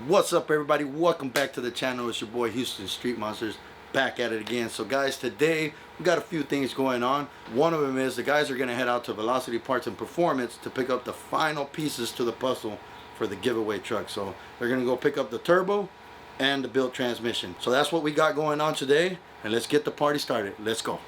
What's up, everybody? Welcome back to the channel. It's your boy Houston Street Monsters, back at it again. So guys, today we got a few things going on. One of them is the guys are going to head out to Velocity Parts and Performance to pick up the final pieces to the puzzle for the giveaway truck. So they're going to go pick up the turbo and the built transmission. So that's what we got going on today, and let's get the party started. Let's go.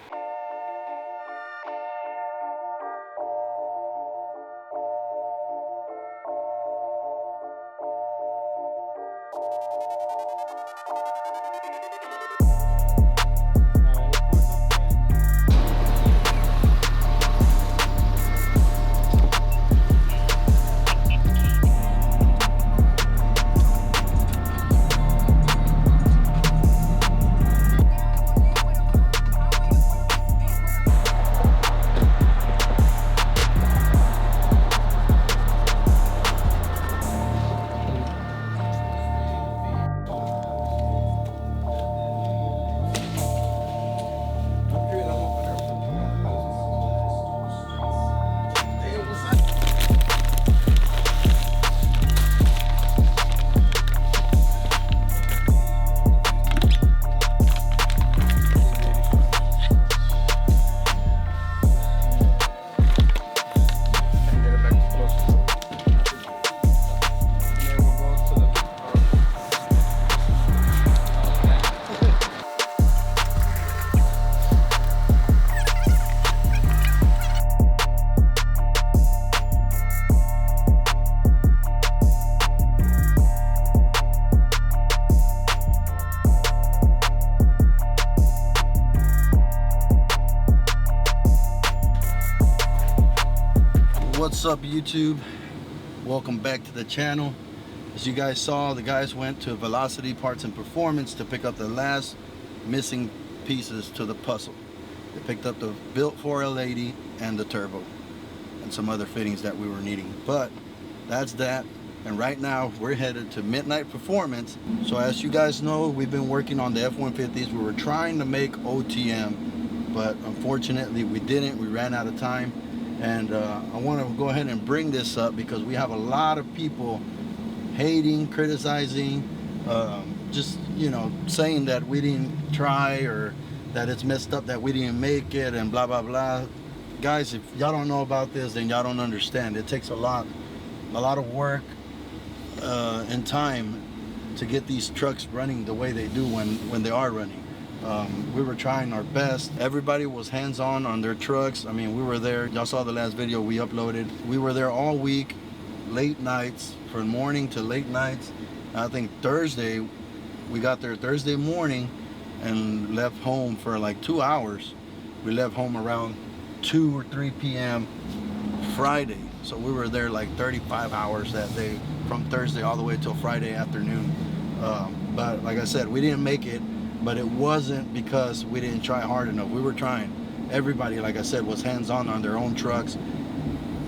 What's up, YouTube? Welcome back to the channel. As you guys saw, the guys went to Velocity Parts and Performance to pick up the last missing pieces to the puzzle. They picked up the built 4L80 and the turbo and some other fittings that we were needing. But that's that, and right now we're headed to Midnight Performance. So as you guys know, we've been working on the F-150s. We were trying to make OTM, but unfortunately we didn't. We ran out of time. And I want to go ahead and bring this up because we have a lot of people hating, criticizing, just, you know, saying that we didn't try or that it's messed up that we didn't make it and blah, blah, blah. Guys, if y'all don't know about this, then y'all don't understand. It takes a lot of work and time to get these trucks running the way they do when they are running. We were trying our best. Everybody was hands-on on their trucks. I mean, we were there. Y'all saw the last video we uploaded. We were there all week, late nights, from morning to late nights. I think Thursday, we got there Thursday morning and left home for like 2 hours. We left home around 2 or 3 p.m. Friday. So we were there like 35 hours that day, from Thursday all the way till Friday afternoon. But like I said, we didn't make it. But it wasn't because we didn't try hard enough. We were trying. Everybody, like I said, was hands-on on their own trucks.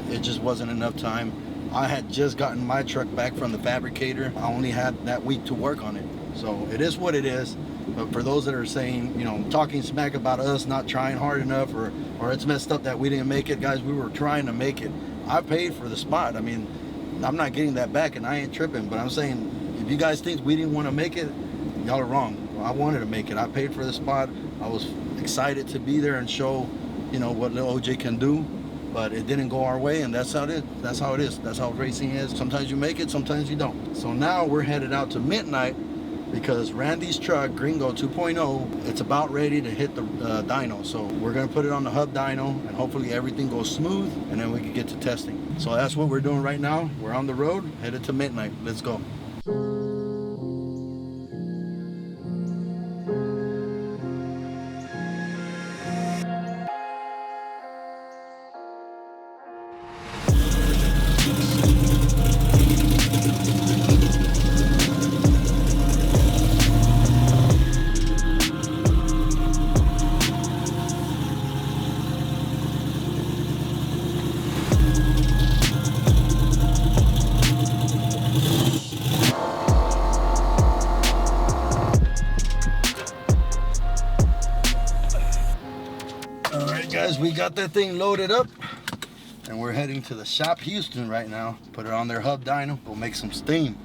It just wasn't enough time. I had just gotten my truck back from the fabricator. I only had that week to work on it. So it is what it is. But for those that are saying, you know, talking smack about us not trying hard enough or it's messed up that we didn't make it, guys, we were trying to make it. I paid for the spot. I mean, I'm not getting that back and I ain't tripping. But I'm saying, if you guys think we didn't want to make it, y'all are wrong. I wanted to make it. I paid for the spot. I was excited to be there and show, you know, what Lil Oj can do, but it didn't go our way, and that's how it is. That's how it is. That's how racing is. Sometimes you make it, sometimes you don't. So now we're headed out to Midnight because Randy's truck, Gringo 2.0, it's about ready to hit the dyno. So we're gonna put it on the hub dyno, and hopefully everything goes smooth, and then we can get to testing. So that's what we're doing right now. We're on the road, headed to Midnight. Let's go. Guys, we got that thing loaded up and we're heading to the shop Houston right now. Put it on their hub dyno. We'll make some steam.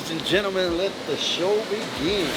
Ladies and gentlemen, let the show begin.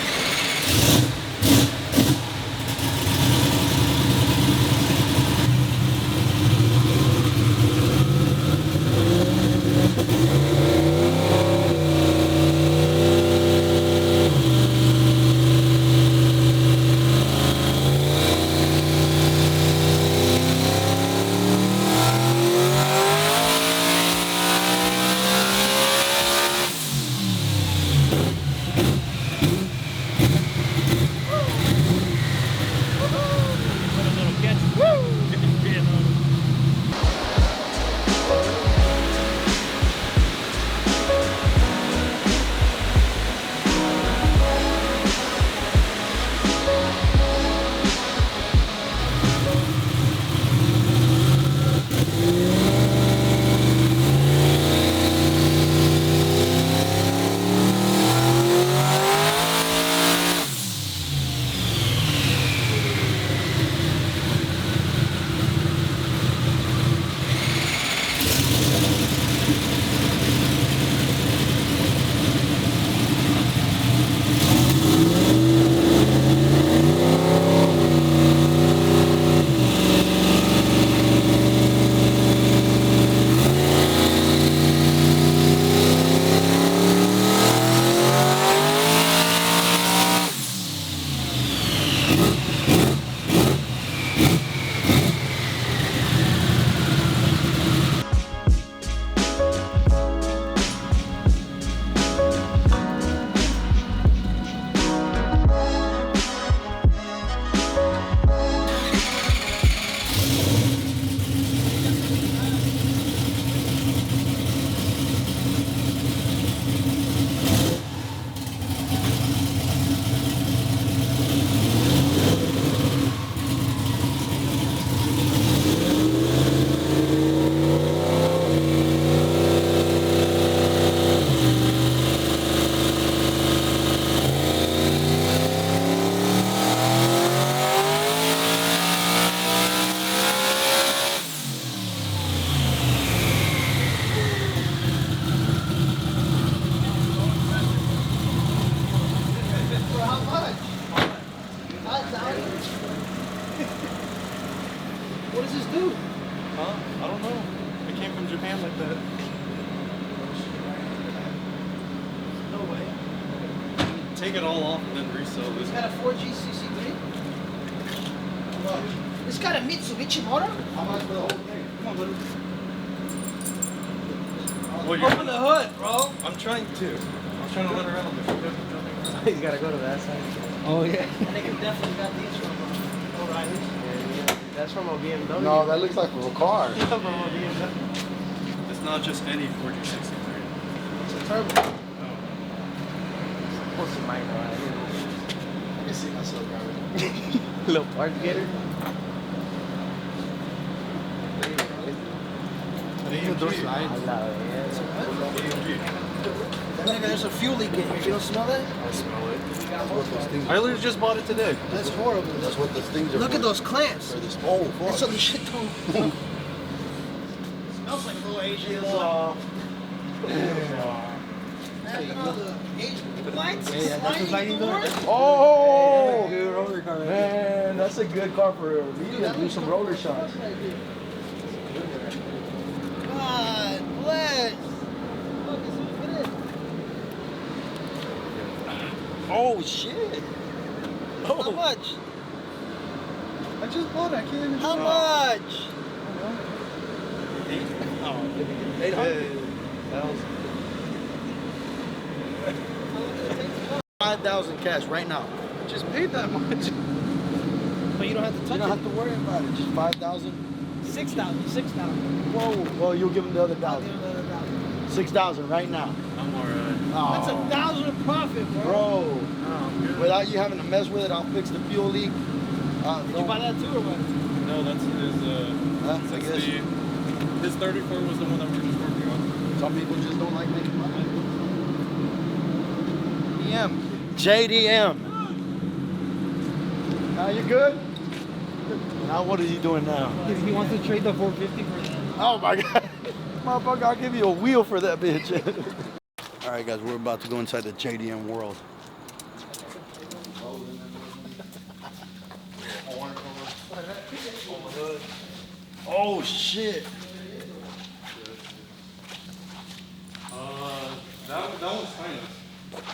What does this do? Huh? I don't know. It came from Japan like that. No way. Take it all off and then resell this. It's got a 4G CC3. It's got a Mitsubishi motor. How much for the whole thing? Come on, buddy. Well, Open the hood, bro. I'm trying to. I'm trying to let her out. He's gotta go to that side. Oh yeah. I think it definitely got these from O'Reilly's. Yeah. That's from a BMW. No, that looks like a car. From a BMW. It's not just any 4063. It's a turbo. What's the mic on? I can see myself driving. Little park getter. AMG. I love it. AMG. Nigga, there's a fuel leak in here. You don't smell that? I smell it. That's what those things I literally just bought it today. That's horrible. That's what those things are Look for. at those clamps. For this. Oh, fuck. So the shit don't. Smells like a little Asian. Lights. Sliding doors. Oh! Good roller car. Man, that's a good car for me to do some roller shots. God bless. Look, this is what it is. Oh, shit. How much? I just bought it. I can't even. How much? Oh, 800. 5,000 cash right now. just paid that much. But you don't have to touch You don't have to worry about it. Just 5,000. 6,000. 6,000. Whoa. Well, you'll give him the other I'll 1,000. give another 1,000. 6,000 right now. I'm alright. That's 1,000 of profit, bro. Bro, Oh, I'm good. without you having to mess with it, I'll fix the fuel leak. Did you buy that too or what? No, that's his. Huh? That's his 34 was the one that we were just working on. Some people just don't like making money. JDM. Now you good? Now what is he doing now? He wants to trade the 450 for that. Oh my God. Motherfucker, I'll give you a wheel for that bitch. All right, guys, we're about to go inside the JDM world. Oh shit! That one's fine.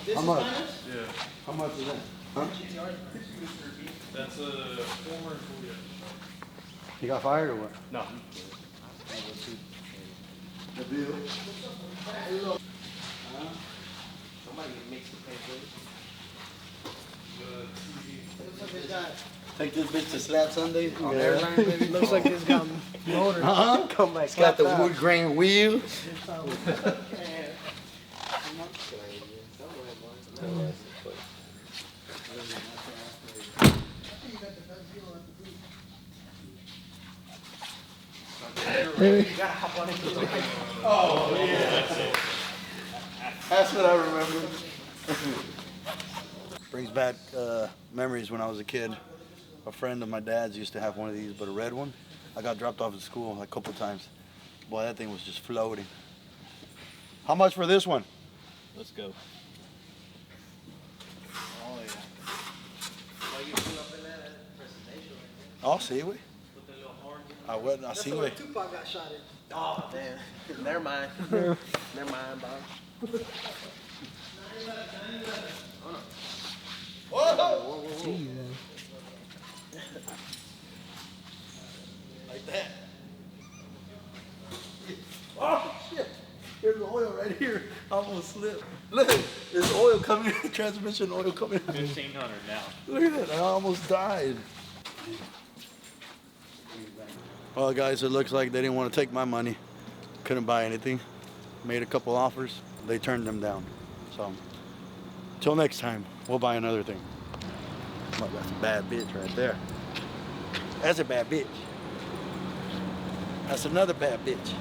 This How is much? finest? Yeah. How much is that? Huh? That's a former Julia. You got fired or what? No. The deal. Somebody makes the paper. The TV. Take this bitch to Slap Sunday on Yeah. airline, baby. Looks like it's got motor. Uh-huh. Come like It's got the that. wood grain wheel. You gotta hop on into the Oh, yeah. That's what I remember. Brings back memories when I was a kid. A friend of my dad's used to have one of these, but a red one. I got dropped off at school a couple times. Boy, that thing was just floating. How much for this one? Let's go. Oh, yeah. Well, you put up in that presentation right Oh, see we? with the little horn. I wouldn't. I see we. Tupac got shot in. Oh, damn. Never mind. Never mind, Bob. Whoa! Jesus. Like that. Oh shit! Here's the oil right here. I almost slipped. Look, there's oil coming. Transmission oil coming. 1,500 now. Look at that. I almost died. Well, guys, it looks like they didn't want to take my money. Couldn't buy anything. Made a couple offers. They turned them down. So, till next time, we'll buy another thing. Oh, that's a bad bitch right there. That's a bad bitch. That's another bad bitch.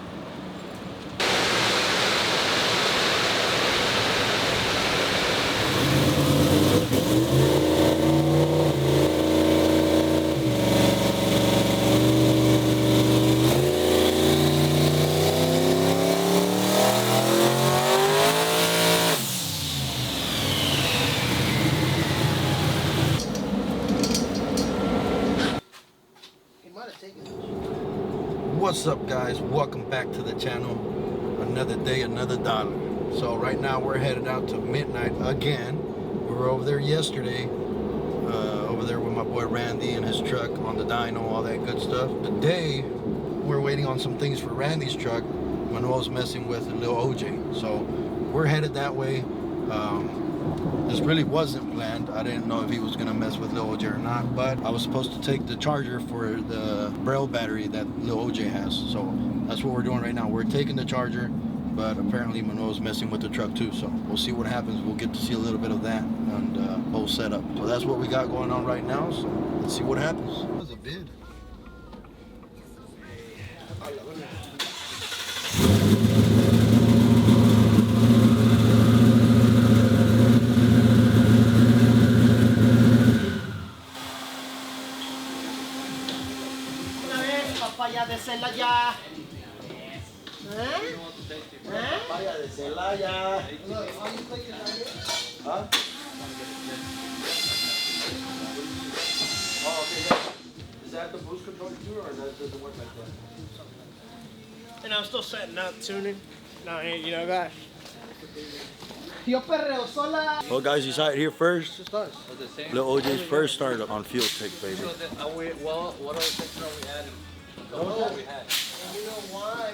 He might have taken it. What's up, guys? Welcome back to the channel. Another day, another dollar. So right now we're headed out to Midnight again. We were over there yesterday, over there with my boy Randy and his truck on the dyno, all that good stuff. Today we're waiting on some things for Randy's truck. Manuel's messing with Lil Oj, so we're headed that way. This really wasn't planned. I didn't know if he was gonna mess with Lil Oj or not, but I was supposed to take the charger for the Braille battery that Lil Oj has. So that's what we're doing right now. We're taking the charger, but apparently Manuel's messing with the truck too. So we'll see what happens. We'll get to see a little bit of that and whole setup. So that's what we got going on right now. So let's see what happens. That was a bid. Una vez, papaya de Celaya. Papaya de Celaya. Huh? Oh, okay, yeah. Is that the boost controller too, or that doesn't work like that? And I'm still setting up, tuning. No, you know, guys. Yo perreo sola. Well, guys, you saw it here first. Just us. Lil Oj's first startup on Fuel Tech, baby. Well, what other things are we adding? What we had. You know why?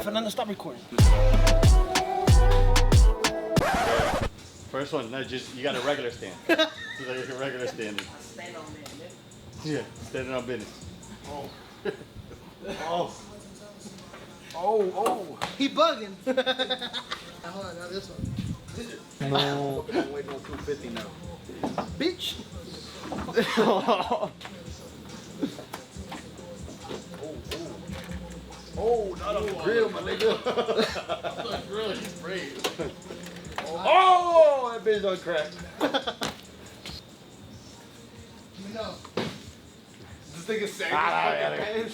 Fernando, stop recording. First one, no, just you got a regular stand. It's like a regular stand. Stand on business. Yeah, standing on business. Oh. Oh. He bugging. Hold on, now this one. No. I'm waiting on 250 now. Bitch. Really, he's brave. Oh, that bitch on crack. No. This thing is sagging. Dang.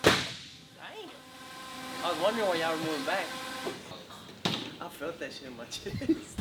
Dang. I was wondering why y'all were moving back. I felt that shit in my chest.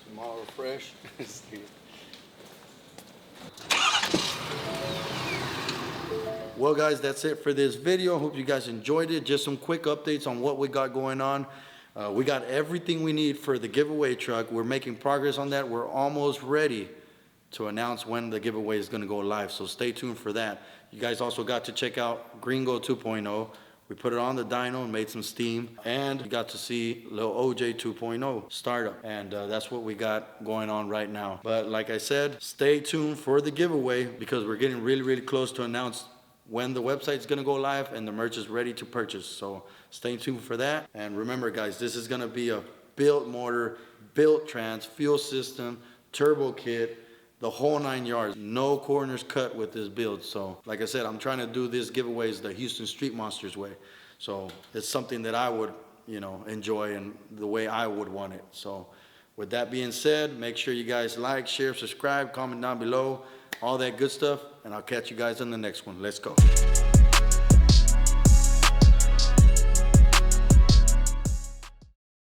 Tomorrow fresh. Well guys, that's it for this video. Hope you guys enjoyed it. Just some quick updates on what we got going on. We got everything we need for the giveaway truck. We're making progress on that. We're almost ready to announce when the giveaway is going to go live, so stay tuned for that. You guys also got to check out Gringo 2.0. We put it on the dyno and made some steam, and you got to see Lil Oj 2.0 startup, and that's what we got going on right now. But like I said, stay tuned for the giveaway because we're getting really close to announce when the website's gonna go live and the merch is ready to purchase. So stay tuned for that. And remember guys, this is gonna be a built motor, built trans, fuel system, turbo kit, the whole 9 yards. No corners cut with this build. So like I said, I'm trying to do this giveaways the Houston Street Monsters way. So it's something that I would, you know, enjoy and the way I would want it. So with that being said, make sure you guys like, share, subscribe, comment down below, all that good stuff, and I'll catch you guys in the next one. Let's go.